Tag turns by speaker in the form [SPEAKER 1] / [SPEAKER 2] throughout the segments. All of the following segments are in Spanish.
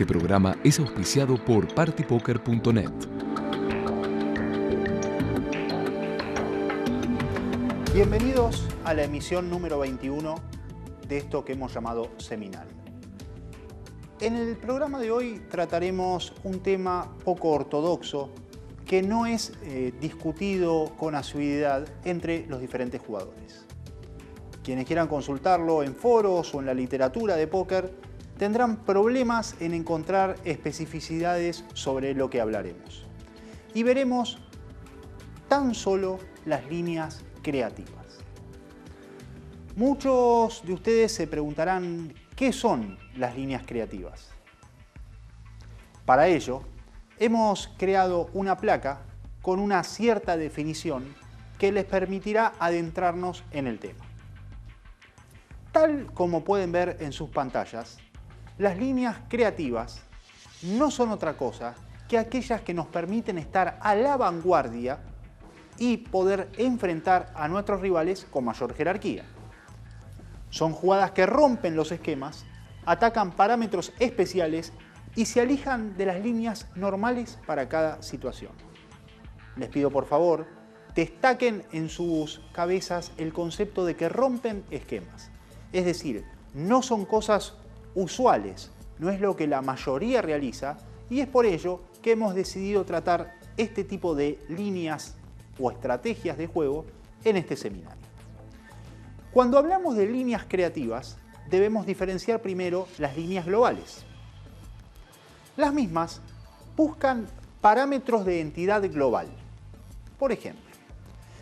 [SPEAKER 1] Este programa es auspiciado por partypoker.net.
[SPEAKER 2] Bienvenidos a la emisión número 21 de esto que hemos llamado Seminal. En el programa de hoy trataremos un tema poco ortodoxo que no es discutido con asiduidad entre los diferentes jugadores. Quienes quieran consultarlo en foros o en la literatura de póker tendrán problemas en encontrar especificidades sobre lo que hablaremos. Y veremos tan solo las líneas creativas. Muchos de ustedes se preguntarán ¿qué son las líneas creativas? Para ello, hemos creado una placa con una cierta definición que les permitirá adentrarnos en el tema. Tal como pueden ver en sus pantallas, las líneas creativas no son otra cosa que aquellas que nos permiten estar a la vanguardia y poder enfrentar a nuestros rivales con mayor jerarquía. Son jugadas que rompen los esquemas, atacan parámetros especiales y se alejan de las líneas normales para cada situación. Les pido por favor, destaquen en sus cabezas el concepto de que rompen esquemas. Es decir, no son cosas usuales, no es lo que la mayoría realiza y es por ello que hemos decidido tratar este tipo de líneas o estrategias de juego en este seminario. Cuando hablamos de líneas creativas, debemos diferenciar primero las líneas globales. Las mismas buscan parámetros de entidad global. Por ejemplo,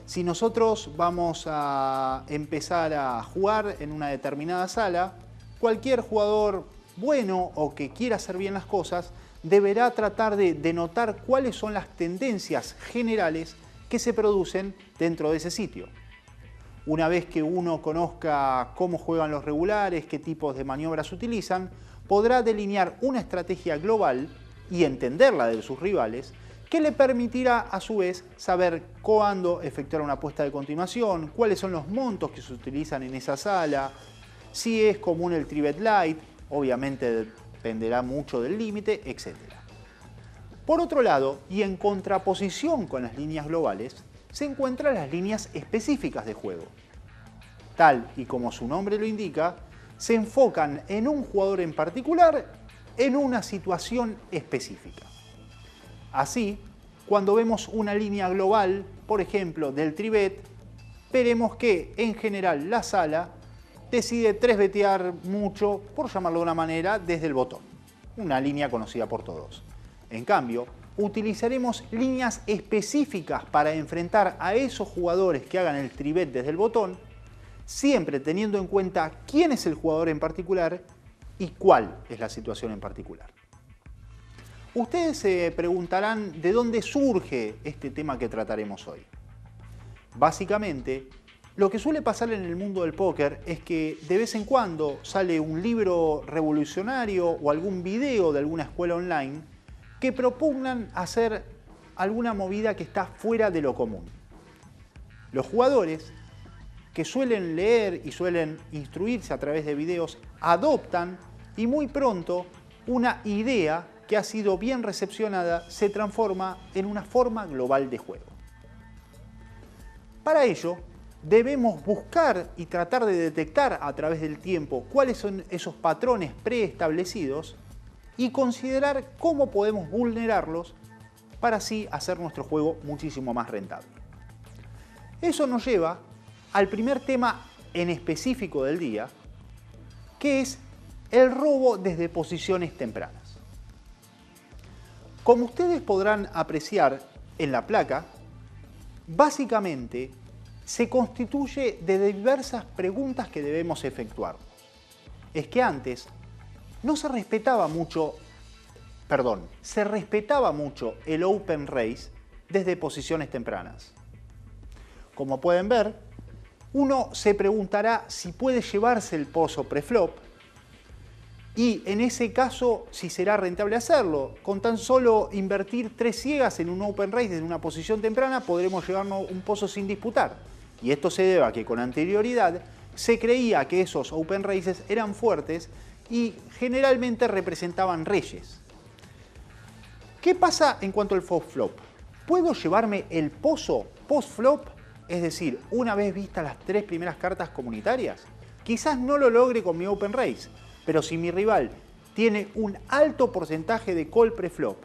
[SPEAKER 2] si nosotros vamos a empezar a jugar en una determinada sala, cualquier jugador bueno o que quiera hacer bien las cosas deberá tratar de denotar cuáles son las tendencias generales que se producen dentro de ese sitio. Una vez que uno conozca cómo juegan los regulares, qué tipos de maniobras utilizan, podrá delinear una estrategia global y entenderla de sus rivales, que le permitirá a su vez saber cuándo efectuar una apuesta de continuación, cuáles son los montos que se utilizan en esa sala, si es común el 3-bet light, obviamente dependerá mucho del límite, etc. Por otro lado, y en contraposición con las líneas globales, se encuentran las líneas específicas de juego. Tal y como su nombre lo indica, se enfocan en un jugador en particular en una situación específica. Así, cuando vemos una línea global, por ejemplo, del 3-bet, veremos que en general la sala decide 3-betear mucho, por llamarlo de una manera, desde el botón. Una línea conocida por todos. En cambio, utilizaremos líneas específicas para enfrentar a esos jugadores que hagan el 3-bet desde el botón, siempre teniendo en cuenta quién es el jugador en particular y cuál es la situación en particular. Ustedes se preguntarán de dónde surge este tema que trataremos hoy. Básicamente, lo que suele pasar en el mundo del póker es que de vez en cuando sale un libro revolucionario o algún video de alguna escuela online que propugnan hacer alguna movida que está fuera de lo común. Los jugadores, que suelen leer y suelen instruirse a través de videos, adoptan y muy pronto una idea que ha sido bien recepcionada se transforma en una forma global de juego. Para ello, debemos buscar y tratar de detectar a través del tiempo cuáles son esos patrones preestablecidos y considerar cómo podemos vulnerarlos para así hacer nuestro juego muchísimo más rentable. Eso nos lleva al primer tema en específico del día, que es el robo desde posiciones tempranas. Como ustedes podrán apreciar en la placa, básicamente se constituye de diversas preguntas que debemos efectuar. Es que antes se respetaba mucho el open raise desde posiciones tempranas. Como pueden ver, uno se preguntará si puede llevarse el pozo preflop y en ese caso si será rentable hacerlo. Con tan solo invertir 3 ciegas en un open raise desde una posición temprana podremos llevarnos un pozo sin disputar. Y esto se debe a que con anterioridad se creía que esos open raises eran fuertes y generalmente representaban reyes. ¿Qué pasa en cuanto al post-flop? ¿Puedo llevarme el pozo post-flop? Es decir, una vez vistas las 3 primeras cartas comunitarias. Quizás no lo logre con mi open race, pero si mi rival tiene un alto porcentaje de call pre-flop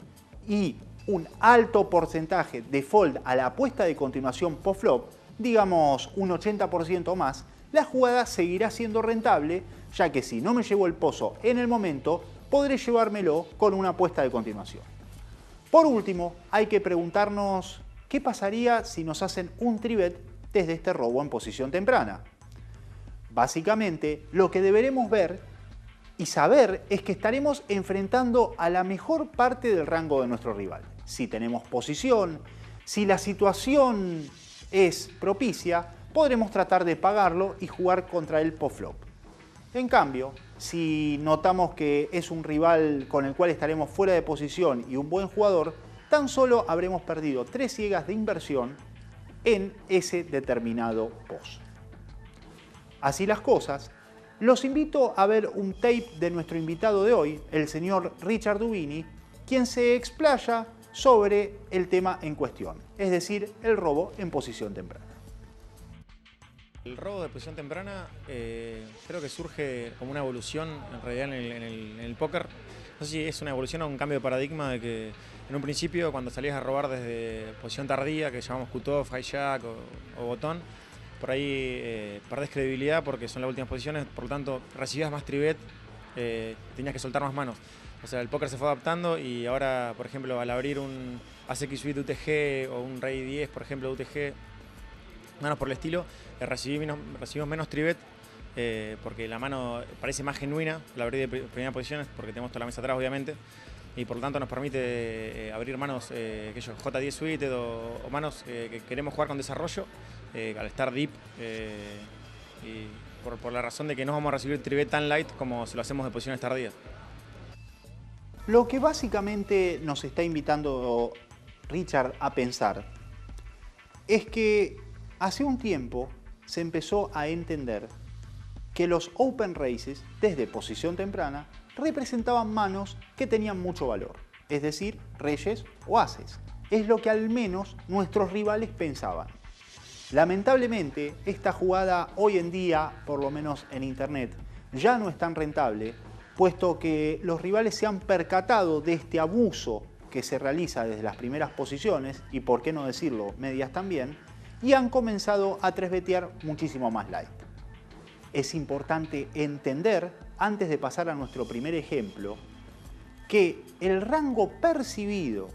[SPEAKER 2] y un alto porcentaje de fold a la apuesta de continuación post-flop, digamos un 80% o más, la jugada seguirá siendo rentable, ya que si no me llevo el pozo en el momento, podré llevármelo con una apuesta de continuación. Por último, hay que preguntarnos qué pasaría si nos hacen un tribet desde este robo en posición temprana. Básicamente, lo que deberemos ver y saber es que estaremos enfrentando a la mejor parte del rango de nuestro rival. Si tenemos posición, si la situación es propicia, podremos tratar de pagarlo y jugar contra él post-flop. En cambio, si notamos que es un rival con el cual estaremos fuera de posición y un buen jugador, tan solo habremos perdido 3 ciegas de inversión en ese determinado post. Así las cosas, los invito a ver un tape de nuestro invitado de hoy, el señor Richard Dubini, quien se explaya sobre el tema en cuestión, es decir, el robo en posición temprana.
[SPEAKER 3] El robo de posición temprana creo que surge como una evolución en realidad en el póker. No sé si es una evolución o un cambio de paradigma de que en un principio cuando salías a robar desde posición tardía, que llamamos cutoff, hijack o botón, por ahí perdés credibilidad porque son las últimas posiciones, por lo tanto recibías más tribet, tenías que soltar más manos. O sea, el póker se fue adaptando y ahora, por ejemplo, al abrir un As-X suite UTG o un Rey 10, por ejemplo, UTG, manos por el estilo, recibimos menos tribet porque la mano parece más genuina al abrir de primera posición, porque tenemos toda la mesa atrás, obviamente, y por lo tanto nos permite abrir manos J10 suited o manos que queremos jugar con desarrollo al estar deep y por la razón de que no vamos a recibir tribet tan light como si lo hacemos de posiciones tardías.
[SPEAKER 2] Lo que básicamente nos está invitando Richard a pensar es que hace un tiempo se empezó a entender que los open races desde posición temprana representaban manos que tenían mucho valor, es decir, reyes o ases. Es lo que al menos nuestros rivales pensaban. Lamentablemente, esta jugada hoy en día, por lo menos en internet, ya no es tan rentable, puesto que los rivales se han percatado de este abuso que se realiza desde las primeras posiciones, y por qué no decirlo, medias también, y han comenzado a tresbetear muchísimo más light. Es importante entender, antes de pasar a nuestro primer ejemplo, que el rango percibido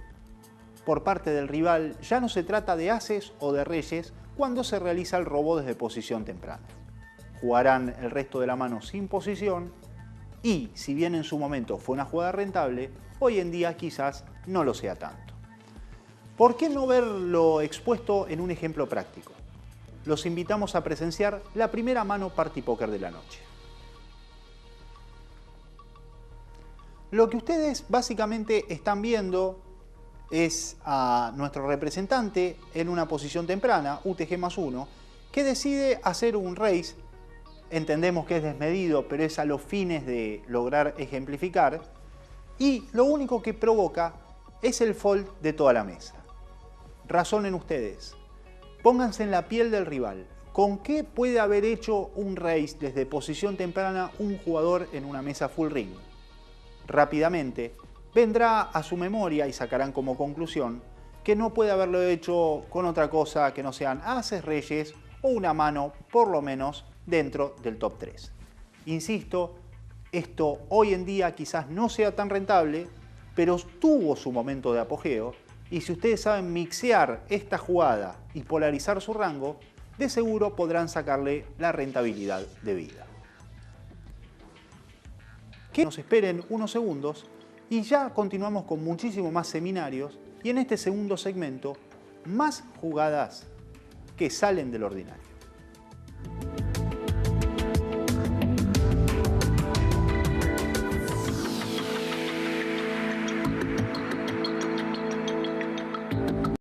[SPEAKER 2] por parte del rival ya no se trata de ases o de reyes cuando se realiza el robo desde posición temprana. Jugarán el resto de la mano sin posición y, si bien en su momento fue una jugada rentable, hoy en día quizás no lo sea tanto. ¿Por qué no verlo expuesto en un ejemplo práctico? Los invitamos a presenciar la primera mano Party Poker de la noche. Lo que ustedes básicamente están viendo es a nuestro representante en una posición temprana, UTG más 1, que decide hacer un raise. Entendemos que es desmedido, pero es a los fines de lograr ejemplificar. Y lo único que provoca es el fold de toda la mesa. Razonen ustedes. Pónganse en la piel del rival. ¿Con qué puede haber hecho un raise desde posición temprana un jugador en una mesa full ring? Rápidamente vendrá a su memoria y sacarán como conclusión que no puede haberlo hecho con otra cosa que no sean ases, reyes o una mano por lo menos dentro del top 3. Insisto, esto hoy en día quizás no sea tan rentable, pero tuvo su momento de apogeo, y si ustedes saben mixear esta jugada y polarizar su rango, de seguro podrán sacarle la rentabilidad debida. Que nos esperen unos segundos y ya continuamos con muchísimo más seminarios y en este segundo segmento, más jugadas que salen del ordinario.